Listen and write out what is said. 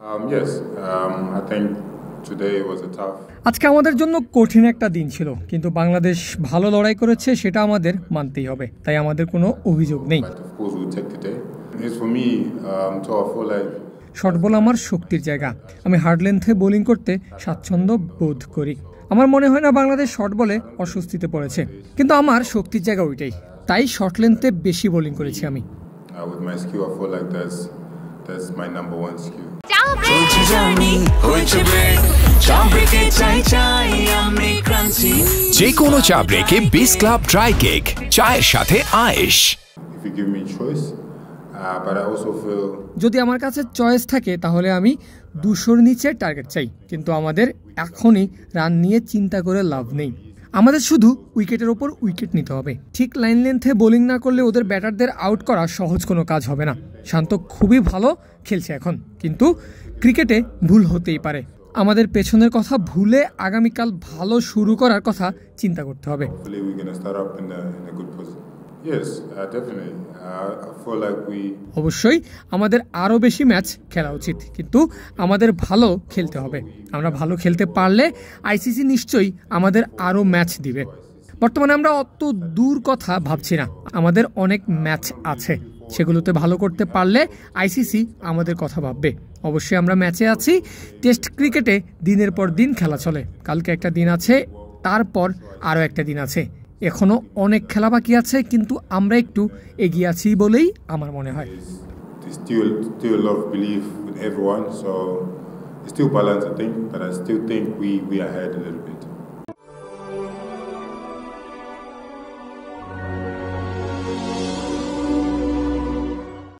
Yes, I think today was a tough. আজকে আমাদের জন্য কঠিন একটা দিন ছিল, কিন্তু বাংলাদেশ ভালো লড়াই করেছে, সেটা আমাদের মানতেই হবে। তাই আমাদের কোনো অভিযোগ নেই। But of course, we'll take the day. It's for me to feel like. Short ball আমার শক্তির জায়গা। আমি হার্ড লেন্থে বোলিং করতে স্বাচ্ছন্দ্য বোধ করি। আমার মনে হয় না বাংলাদেশ শর্ট বলে অস্বস্তিতে পড়েছে, কিন্তু আমার শক্তির জায়গা ওইটাই। তাই শর্ট লেন্থে বেশি বোলিং করেছি আমি। With my skill, I feel like that's my number one skill. যে কোনো চা ব্রেকে বিস ক্লাব ড্রাই কেক, চায়ের সাথে আয়েশ। If you give me choice, but I also feel. যদি আমার কাছে চয়েস থাকে তাহলে আমি 200-র নিচে টার্গেট চাই, কিন্তু আমাদের এখনই রান নিয়ে চিন্তা করে লাভ নেই। আমাদের শুধু উইকেটের ওপর উইকেট নিতে হবে। ঠিক লাইন লেন্থে বোলিং না করলে ওদের ব্যাটারদের আউট করা সহজ কোনো কাজ হবে না। শান্ত খুবই ভালো খেলছে এখন, কিন্তু ক্রিকেটে ভুল হতেই পারে। আমাদের পেছনের কথা ভুলে আগামীকাল ভালো শুরু করার কথা চিন্তা করতে হবে। অবশ্যই আমাদের আরও বেশি ম্যাচ খেলা উচিত, কিন্তু আমাদের ভালো খেলতে হবে। আমরা ভালো খেলতে পারলে আইসিসি নিশ্চয়ই আমাদের আরও ম্যাচ দিবে। বর্তমানে আমরা অত দূর কথা ভাবছি না, আমাদের অনেক ম্যাচ আছে, সেগুলোতে ভালো করতে পারলে আইসিসি আমাদের কথা ভাববে। অবশ্যই আমরা ম্যাচে আছি। টেস্ট ক্রিকেটে দিনের পর দিন খেলা চলে। কালকে একটা দিন আছে, তারপর আরও একটা দিন আছে। এখনো অনেক খেলা বাকি আছে, কিন্তু আমরা একটু এগিয়ে আছি বলেই আমার মনে হয়। Still a lot of belief with everyone, so it's still balanced, I think, but I still think we ahead a little bit.